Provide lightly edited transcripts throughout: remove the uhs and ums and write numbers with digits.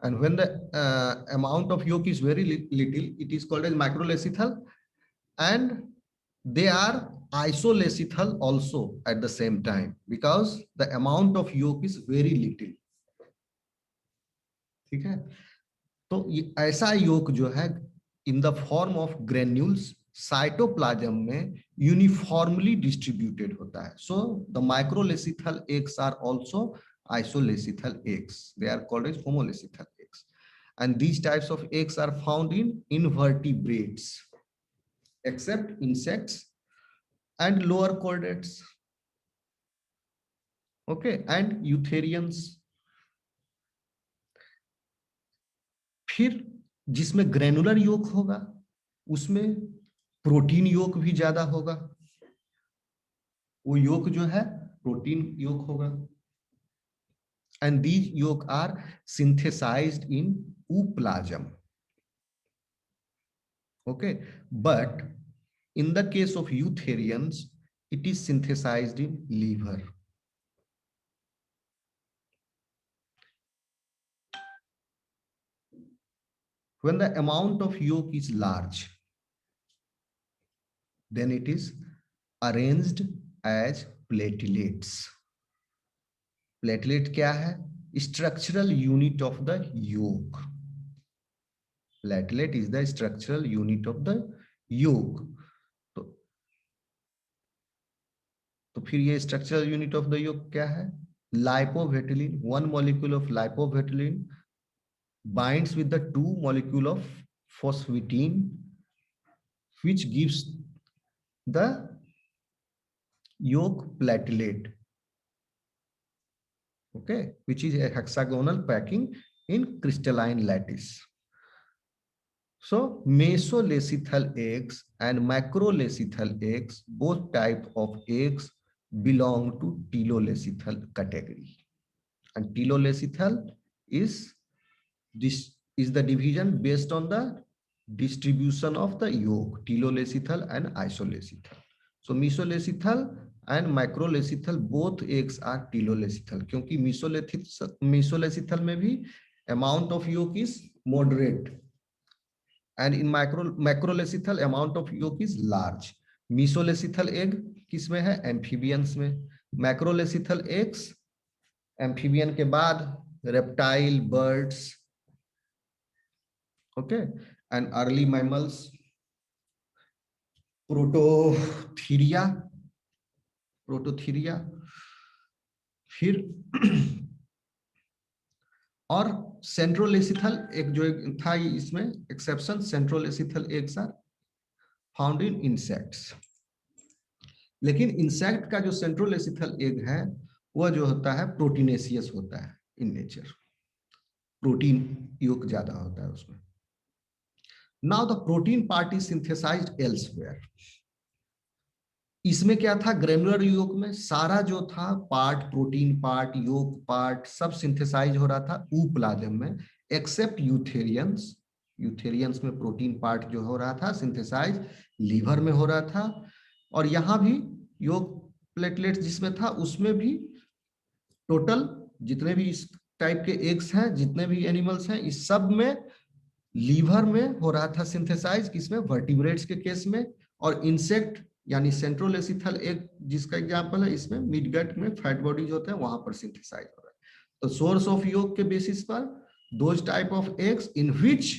And when the amount of yolk is very little, it is called as macrolecithal, and they are isoleucithal also at the same time because the amount of yolk is very little. ठीक है, तो ऐसा yolk जो है in the form of granules cytoplasm में uniformly distributed होता है. So the microlecithal eggs are also isoleucithal eggs. They are called as homoleucithal eggs, and these types of eggs are found in invertebrates except insects and lower chordates. Okay, and eutherians. फिर जिसमें granular योग होगा उसमें protein योग भी ज्यादा होगा. वो योग जो है प्रोटीन योग होगा. And these yolk are synthesized in ooplasm. Okay, but in the case of eutherians, it is synthesized in liver. When the amount of yolk is large, then it is arranged as platelets. Platelet क्या है? Structural unit of the yolk. Platelet is the structural unit of the yolk. तो फिर ये structural unit of the yolk क्या है? Lipovitellin. One molecule of lipovitellin binds with the two molecule of phosphatine, which gives the yolk platelet. Okay, which is a hexagonal packing in crystalline lattice. So mesoleucithal eggs and macroleucithal eggs, both type of eggs belong to teloleucithal category. And teloleucithal is the division based on the distribution of the yolk, teloleucithal and isoleucithal. So mesoleucithal and macroleucithal both eggs are teloleucithal क्योंकि mesoleucithal में भी amount of yolk is moderate, and in macroleucithal amount of yolk is large. mesoleucithal egg किस में है? amphibians में. macroleucithal eggs amphibian के बाद reptile, birds, okay, and early mammals, prototheria. फिर और सेंट्रोलेसिथल एक जो था इसमें exception, centrolecithal eggs are found in insects. लेकिन इंसेक्ट का जो सेंट्रोलेसिथल एग है वह जो होता है प्रोटीनेशियस होता है इन नेचर. प्रोटीन योग ज्यादा होता है उसमें. Now the protein part is synthesized elsewhere. इसमें क्या था? ग्रेनुलर योग में सारा जो था part, protein part, yolk part सब सिंथेसाइज हो रहा था ऊप्लाज्म में, एक्सेप्ट यूथेरियंस. यूथेरियंस में प्रोटीन पार्ट जो हो रहा था सिंथेसाइज लीवर में हो रहा था. और यहाँ भी योग प्लेटलेट्स जिसमें था उसमें भी टोटल जितने भी इस टाइप के एग्स हैं, जितने भी एनिमल्स हैं, इस सब में लीवर में हो रहा था सिंथेसाइज. किसमें? वर्टिब्रेट्स के केस में. और इंसेक्ट यानी सेंट्रोलेसिथल एग जिसका एग्जांपल है, इसमें मिडगट में फैट बॉडीज होते हैं, वहां पर सिंथेसाइज हो रहा है. तो सोर्स ऑफ योग के बेसिस पर those type of eggs in which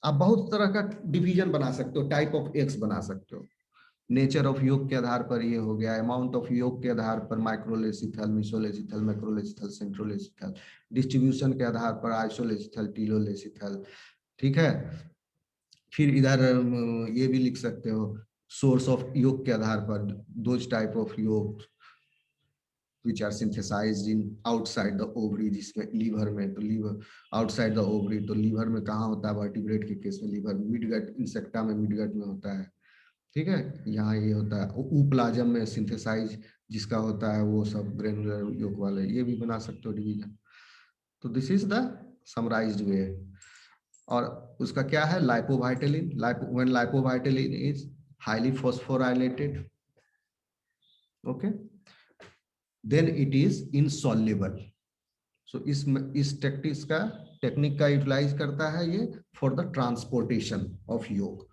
आप बहुत तरह का डिवीजन बना सकते हो, टाइप ऑफ एग्स बना सकते हो. नेचर ऑफ योग के आधार पर ये हो गया, अमाउंट ऑफ योग के आधार पर माइक्रोलेसिथल, मेसोलेसिथल, मैक्रोलेसिथल, सेंट्रोलेसिथल, डिस्ट्रीब्यूशन के आधार पर आइसोलेसिथल, टीलोलेसिथल. ठीक है. फिर इधर ये भी लिख सकते हो सोर्स ऑफ योग के आधार पर दोज टाइप ऑफ योग which are synthesized in outside the ovary, जिसमें लीवर में, तो लीवर आउटसाइड द ओवरी, तो लीवर में कहाँ होता है? वर्टिब्रेट के केस में लीवर, मिडगट इंसेक्टा में मिडगट में होता है. ठीक है. यहाँ ये होता है ऊप्लाज्म में सिंथेसाइज जिसका होता है वो सब ग्रेनुलर योग वाले, ये भी बना सकते हो डिवीजन. तो this is the summarised way. और उसका क्या है? Lipovitellin. When lipovitellin is highly phosphorylated, okay, then it is insoluble. So इस टेक्निक का यूटिलाइज करता है ये for the transportation of yolk.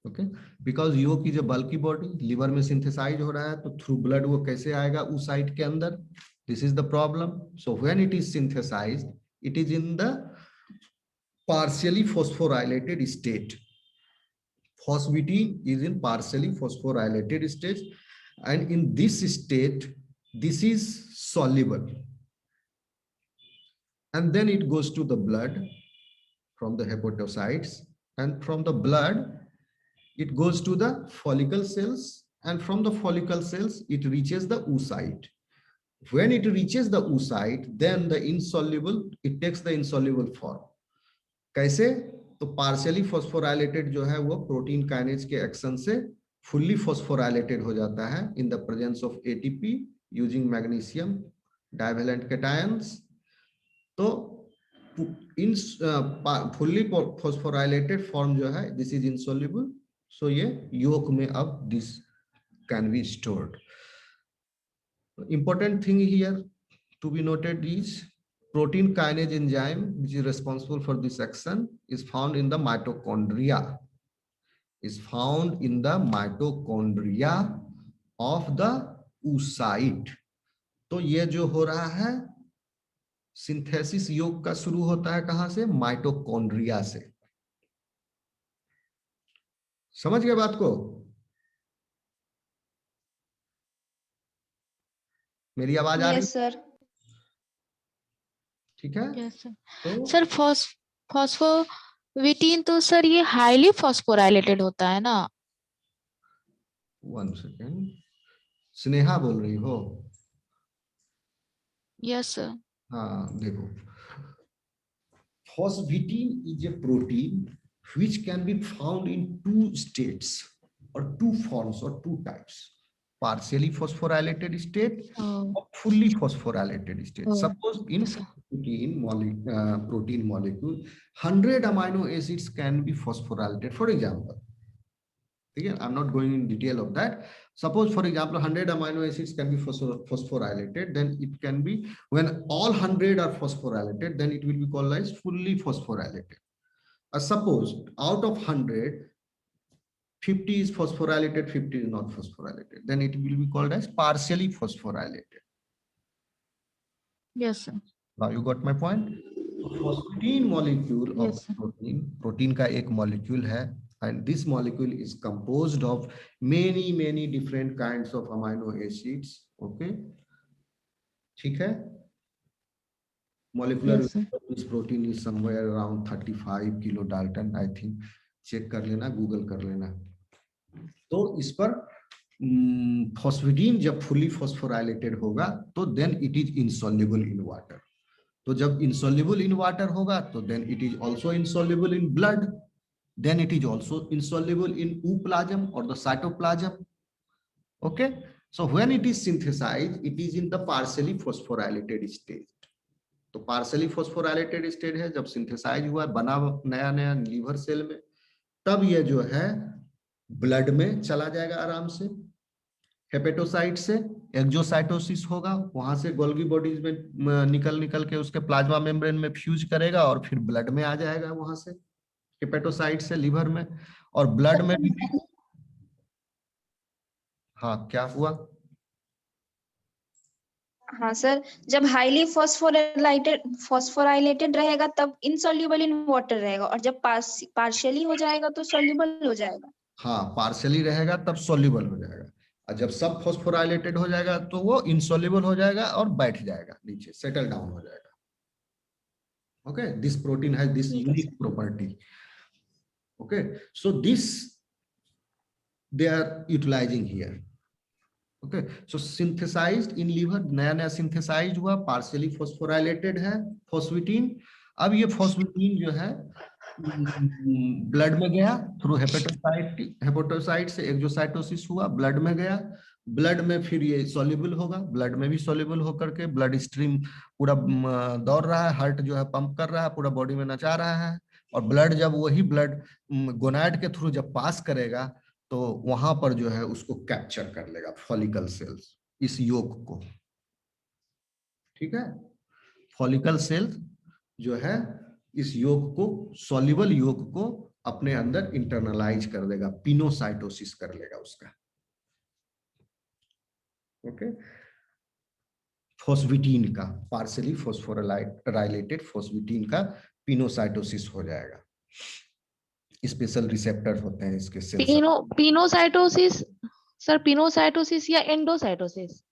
Okay, because yolk की जो बल्की बॉडी लिवर में सिंथेसाइज हो रहा है, तो थ्रू ब्लड वो कैसे आएगा उस साइट के अंदर? This is the problem. So when it is synthesized, it is in the partially phosphorylated state. Phosphidine is in partially phosphorylated state, and in this state, this is soluble. And then it goes to the blood from the hepatocytes, and from the blood, it goes to the follicle cells, and from the follicle cells, it reaches the oocyte. When it reaches the oocyte, then the insoluble, it takes the insoluble form. कैसे? तो partially phosphorylated जो है वो protein kinase के action से fully phosphorylated हो जाता है in the presence of ATP using magnesium divalent cations. तो इन फुल्ली फॉस्फोराइलेटेड फॉर्म जो है दिस इज इनसॉल्युबल. सो ये योग में अब this can be stored. Important thing here to be noted is protein kinase enzyme, which is responsible for this action, is found in the mitochondria. Is found in the mitochondria of the oocyte. तो ये जो हो रहा है synthesis योग का शुरू होता है कहां से? माइटोकॉन्ड्रिया से. समझ गए बात को? मेरी आवाज आ रही है? सर. ठीक है. Yes sir. तो सर फॉस्फोविटीन तो सर ये हाईली फॉस्फोराइलेटेड होता है ना? 1 सेकेंड. स्नेहा बोल रही हो? Yes sir. हाँ देखो, phosphidine is a protein which can be found in 2 states or 2 forms or 2 types: partially phosphorylated state or fully phosphorylated state. Suppose in protein molecule 100 amino acids can be phosphorylated. For example, again, I'm not going in detail of that. Suppose, for example, 100 amino acids can be phosphorylated, then it can be, when all 100 are phosphorylated, then it will be called as fully phosphorylated. Suppose out of 100, 50 is phosphorylated, 50 is not phosphorylated, then it will be called as partially phosphorylated. Yes, sir. Now you got my point? Phosphidine molecule of Yes, protein का एक molecule है, and this molecule is composed of many different kinds of amino acids. Okay, ठीक है? Molecular weight of this protein is somewhere around 35 kilodalton. I think check कर लेना, Google कर लेना. तो इस पर फॉस्फिडीन जब फुली फॉस्फोराइलेटेड होगा तो then it is insoluble in water. तो जब इनसॉल्युबल इन वाटर होगा तो then it is also insoluble in blood, then it is also insoluble in ooplasm or the cytoplasm. Okay, so when it is synthesized, it is in the partially phosphorylated state. तो partially phosphorylated state है जब synthesize हुआ, बना नया liver cell में, तब ये जो है ब्लड में चला जाएगा आराम से. हेपेटोसाइट से एक्सोसाइटोसिस होगा, वहां से गोल्गी बॉडीज में निकल के उसके प्लाज्मा मेम्ब्रेन में फ्यूज करेगा और फिर ब्लड में आ जाएगा वहां से, हेपेटोसाइट से लिवर में. और ब्लड में भी. हाँ क्या हुआ? हाँ सर, जब हाईली फॉस्फोराइलेटेड रहेगा तब इनसॉल्युबल इन वाटर रहेगा, और जब पार्शियली हो जाएगा तो सॉल्युबल हो जाएगा. हाँ, पार्शियली रहेगा तब सॉल्युबल हो जाएगा, और जब सब फॉस्फोराइलेटेड हो जाएगा तो वो इनसॉल्युबल हो जाएगा और बैठ जाएगा नीचे, सेटल डाउन हो जाएगा. Okay, this protein has this unique property. Okay, so this they are utilizing here. Okay, so synthesized in liver, नया synthesized हुआ, partially phosphorylated है phosphidine. अब ये phosphidine जो है ब्लड में गया थ्रू हेपेटोसाइट से एक्सोसाइटोसिस हुआ, ब्लड में गया, ब्लड में फिर ये सॉल्युबल होगा, ब्लड में भी सॉल्युबल होकर के ब्लड स्ट्रीम पूरा दौड़ रहा है, हार्ट जो है पंप कर रहा है, पूरा बॉडी में नचा रहा है. और ब्लड जब वही ब्लड गोनाड के थ्रू जब पास करेगा तो वहां पर जो है उसको कैप्चर कर लेगा फॉलिकल सेल्स. इस योग को, ठीक है। फॉलिकल सेल जो है इस योग को, सॉल्युबल योग को अपने अंदर इंटरनलाइज कर देगा, पिनोसाइटोसिस कर लेगा उसका, ओके। फॉस्फेटीन का, पार्शियली फॉस्फोराइलेटेड फॉस्फेटीन का पिनोसाइटोसिस हो जाएगा। स्पेशल रिसेप्टर होते हैं इसके सेल्स। पिनोसाइटोसिस सर, पिनोसाइटोसिस या एंडोसाइटोसिस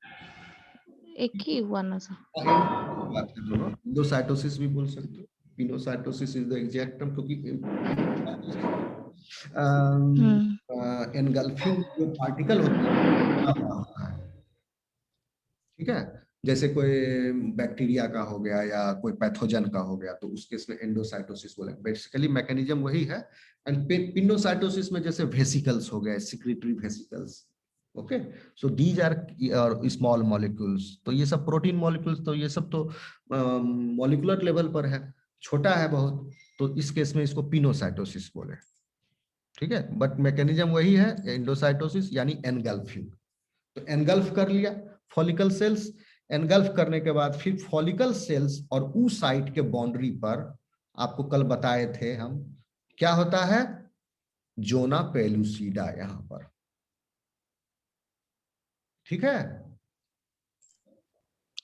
एक ही हुआ ना सर? दोनों, एंडोसाइटोसिस भी बोल सकते हो, pinocytosis is the exact term, क्योंकि एनगल्फिंग जो पार्टिकल होता है, ठीक है, जैसे कोई बैक्टीरिया का हो गया या कोई पैथोजन का हो गया, तो उस केस में एंडोसाइटोसिस बोले। बेसिकली मैकेनिज्म वही है। एंड पिनोसाइटोसिस में जैसे वेसिकल्स हो गए, secretory vesicles, okay. So these are small molecules, तो ये सब प्रोटीन मॉलिक्यूल्स, तो ये सब तो मॉलिक्यूलर लेवल पर है, छोटा है बहुत, तो इस केस में इसको पिनोसाइटोसिस बोले, ठीक है। बट मैकेनिज्म वही है, एंडोसाइटोसिस यानी एनगल्फिंग। तो एनगल्फ कर लिया फॉलिकल सेल्स, एनगल्फ करने के बाद फिर फॉलिकल सेल्स और oocyte के बाउंड्री पर, आपको कल बताए थे हम, क्या होता है, जोना पेलुसिडा यहां पर, ठीक है।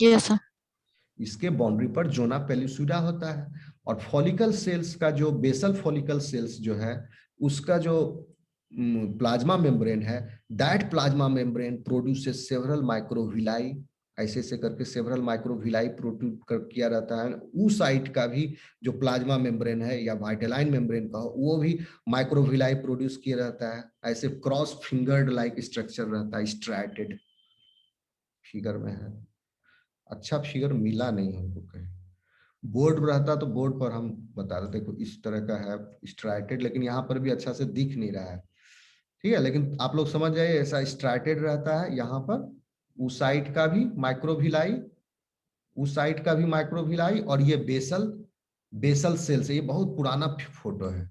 Yes sir. इसके बाउंड्री पर जोना पेलुसिडा होता है। और फॉलिकल सेल्स का जो बेसल फॉलिकल सेल्स जो है, उसका जो प्लाज्मा मेम्ब्रेन है, that plasma membrane produces several microvilli, ऐसे ऐसे करके सेवरल माइक्रोविलाई प्रोड्यूस किया रहता है। oocyte का भी जो प्लाज्मा मेम्ब्रेन है या वाइटेलाइन मेम्ब्रेन का हो, वो भी माइक्रोविलाई प्रोड्यूस किया रहता है। ऐसे क्रॉस फिंगर्ड लाइक स्ट्रक्चर रहता है, स्ट्रैटेड फिगर में है। अच्छा फिगर मिला नहीं हमको कहीं, बोर्ड रहता तो बोर्ड पर हम बता देते, देखो इस तरह का है स्ट्राइटेड, लेकिन यहाँ पर भी अच्छा से दिख नहीं रहा है, ठीक है। लेकिन आप लोग समझ जाइए, ऐसा स्ट्राइटेड रहता है यहाँ पर, oocyte का भी माइक्रोविलाई, oocyte का भी माइक्रोविलाई, और ये बेसल सेल्स है। ये बहुत पुराना फोटो है,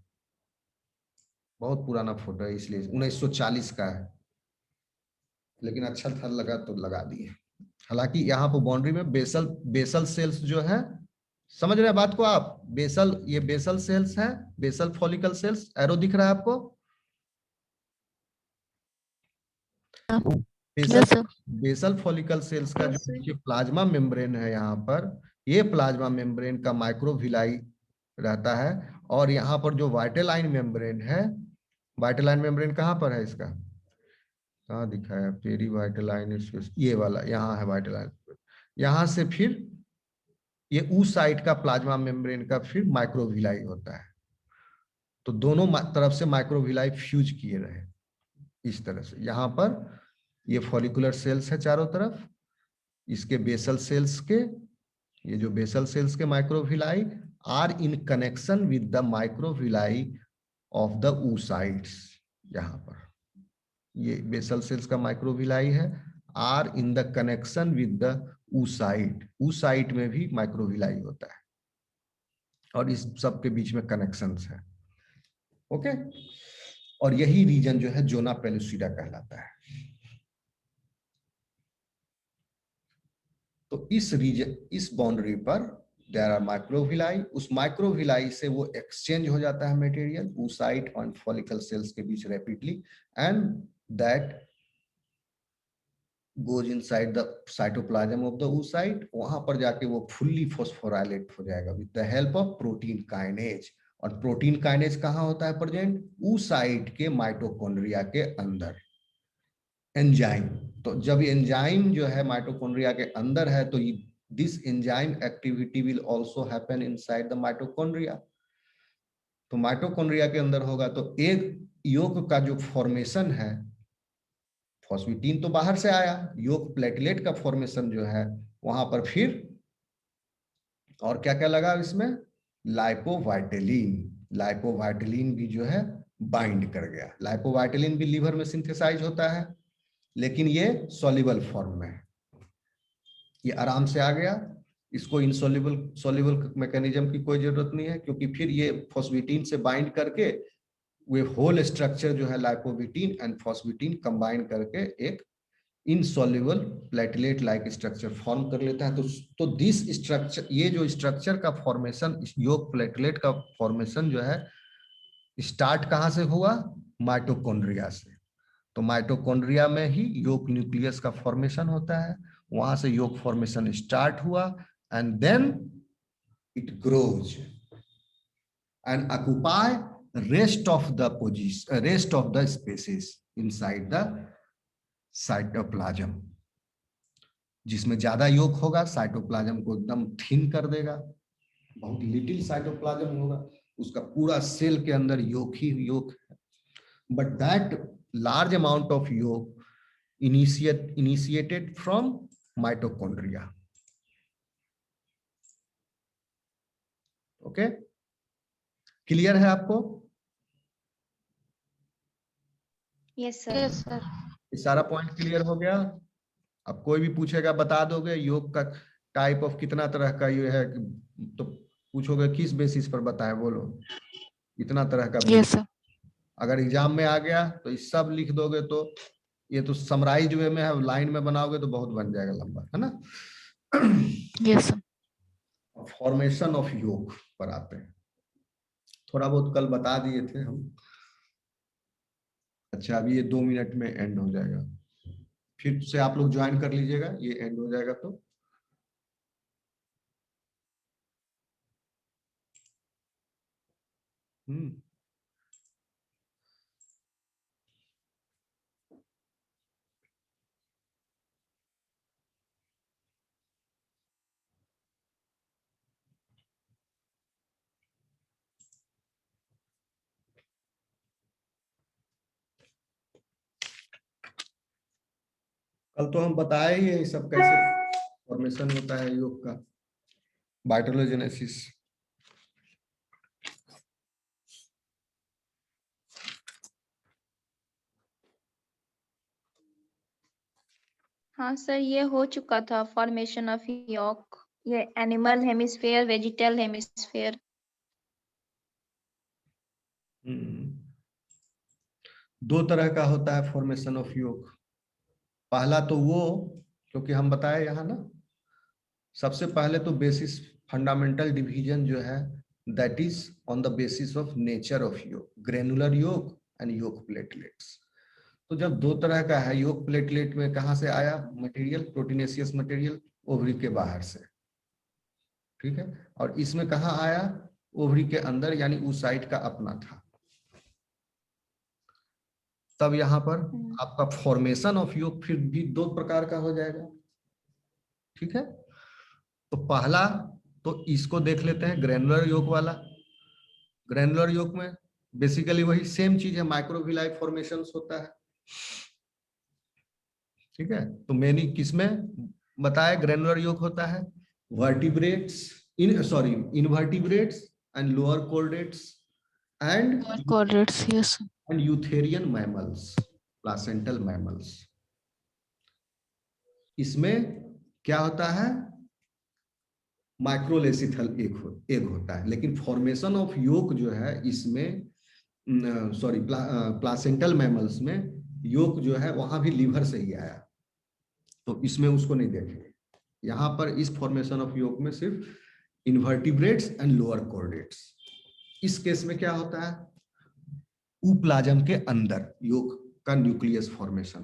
बहुत पुराना फोटो है, इसलिए 1940 का है, लेकिन अच्छा था लगा तो लगा दिए। हालांकि यहाँ पर बाउंड्री में बेसल सेल्स जो है, समझ रहे हैं बात को आप, बेसल, ये बेसल सेल्स है, बेसल फॉलिकल सेल्स, एरो दिख रहा है आपको, बेसल फॉलिकल सेल्स का जो प्लाज्मा मेम्ब्रेन है यहाँ पर, ये प्लाज्मा मेम्ब्रेन का माइक्रोविलाई रहता है। और यहाँ पर जो वाइटेलाइन मेम्ब्रेन है, वाइटेलाइन मेम्ब्रेन कहाँ पर है इसका, कहाँ दिखा है पेरी वाइटेलाइन, ये वाला यहाँ है वाइटेलाइन। यहाँ से फिर ये oocyte का प्लाज्मा मेम्ब्रेन का फिर माइक्रोविलाई होता है। तो दोनों तरफ से माइक्रोविलाई फ्यूज किए रहे इस तरह से। यहाँ पर ये फॉलिकुलर सेल्स है चारों तरफ, इसके बेसल सेल्स के, ये जो बेसल सेल्स के microvilli are in connection with the microvilli of the oocytes। यहाँ पर ये बेसल सेल्स का माइक्रोविलाई है, are in the connection with the oocyte। oocyte में भी माइक्रोविलाई होता है, और इस सब के बीच में कनेक्शंस है, ओके। और यही रीजन जो है जोना पेलुसिडा कहलाता है। तो इस रीजन, इस बाउंड्री पर देयर आर माइक्रोविलाई, उस माइक्रोविलाई से वो एक्सचेंज हो जाता है मटेरियल oocyte और फॉलिकल सेल्स के बीच rapidly, and that goes inside the cytoplasm of the oocyte। वहां पर जाके वो फुल्ली फॉस्फोराइलेट हो जाएगा with the help of protein kinase. और प्रोटीन काइनेज कहाँ होता है प्रेजेंट, oocyte के माइटोकॉन्ड्रिया के अंदर, एंजाइम। तो जब एंजाइम जो है माइटोकॉन्ड्रिया के अंदर है, तो this enzyme activity will also happen inside the mitochondria. तो माइटोकॉन्ड्रिया के अंदर होगा तो एक योग का जो फॉर्मेशन है, फॉस्फेटीन तो बाहर से आया, योग प्लेटलेट का फॉर्मेशन जो है वहां पर फिर और क्या क्या लगा इसमें, लाइपोवाइटेलिन। लाइपोवाइटेलिन भी जो है बाइंड कर गया। लाइपोवाइटेलिन भी लीवर में सिंथेसाइज होता है, लेकिन ये सॉल्युबल फॉर्म में है, ये आराम से आ गया। इसको इनसॉल्युबल मैकेनिज्म की कोई जरूरत नहीं है, क्योंकि फिर ये फॉस्फेटीन से बाइंड करके वे होल स्ट्रक्चर जो है लाइपोविटीन एंड फॉस्फेटीन कंबाइन करके एक insoluble platelet like structure form कर लेता है। तो दिस स्ट्रक्चर, ये जो स्ट्रक्चर का फॉर्मेशन, योग प्लेटलेट का फॉर्मेशन जो है स्टार्ट कहाँ से हुआ? माइटोकॉन्ड्रिया से। तो माइटोकॉन्ड्रिया में ही योग न्यूक्लियस का फॉर्मेशन होता है, वहां से योग फॉर्मेशन स्टार्ट हुआ and then it grows and occupy rest of the spaces inside the cytoplasm. जिसमें ज्यादा योग होगा साइटोप्लाज्म को एकदम थिन कर देगा, बहुत लिटिल साइटोप्लाज्म होगा, उसका पूरा सेल के अंदर योग ही योग है। But that large amount of yolk initiated from mitochondria. Okay, clear है आपको? Yes sir. Yes sir. ये सारा पॉइंट क्लियर हो गया? अब कोई भी पूछेगा बता दोगे योग का टाइप ऑफ कितना तरह का ये है, तो पूछोगे किस बेसिस पर बताए, बोलो। इतना तरह का यस सर। अगर एग्जाम में आ गया तो इस सब लिख दोगे तो ये तो समराइज वे में है, लाइन में बनाओगे तो बहुत बन जाएगा लंबा, है ना। Yes sir. फॉर्मेशन ऑफ योग पर आते हैं, थोड़ा बहुत कल बता दिए थे हम। अच्छा, अभी ये 2 मिनट में एंड हो जाएगा, फिर से आप लोग ज्वाइन कर लीजिएगा, ये एंड हो जाएगा तो। कल तो हम बताए ही है सब कैसे फॉर्मेशन होता है योग का, वाइटोलोजेनेसिस। हाँ सर, ये हो चुका था फॉर्मेशन ऑफ योग, ये एनिमल हेमिस्फेयर, वेजिटल हेमिस्फेयर। दो तरह का होता है फॉर्मेशन ऑफ योग। पहला तो वो, क्योंकि हम बताए यहाँ ना, सबसे पहले तो बेसिस फंडामेंटल डिवीजन जो है that is on the basis of nature of योग, ग्रेनुलर योग एंड योग प्लेटलेट्स। तो जब दो तरह का है, योग प्लेटलेट में कहाँ से आया मटेरियल? प्रोटीनेशियस मटेरियल, ओवरी के बाहर से, ठीक है। और इसमें कहाँ आया? ओवरी के अंदर, यानी उस साइड का अपना था। तब यहाँ पर आपका फॉर्मेशन ऑफ योग फिर भी दो प्रकार का हो जाएगा, ठीक है। तो पहला तो इसको देख लेते हैं, ग्रेनुलर योग वाला। ग्रेनुलर योग में बेसिकली वही सेम चीज है, माइक्रोविलाई फॉर्मेशंस होता है, ठीक है। तो मैंने किसमें बताया ग्रेनुलर योग होता है? Vertebrates, invertebrates and lower chordates and coordinates. Yes. and eutherian mammals, placental mammals। इसमें क्या होता है? माइक्रोलेसिथल एग होता है, लेकिन फॉर्मेशन ऑफ योग जो है इसमें, प्लासेंटल मैमल्स में योग जो है वहां भी लीवर से ही आया, तो इसमें उसको नहीं देखेंगे। यहाँ पर इस फॉर्मेशन ऑफ योग में सिर्फ इन्वर्टिब्रेट्स एंड लोअर कॉर्डेट्स। इस केस में क्या होता है? प्लाज्म के अंदर योग का न्यूक्लियस फॉर्मेशन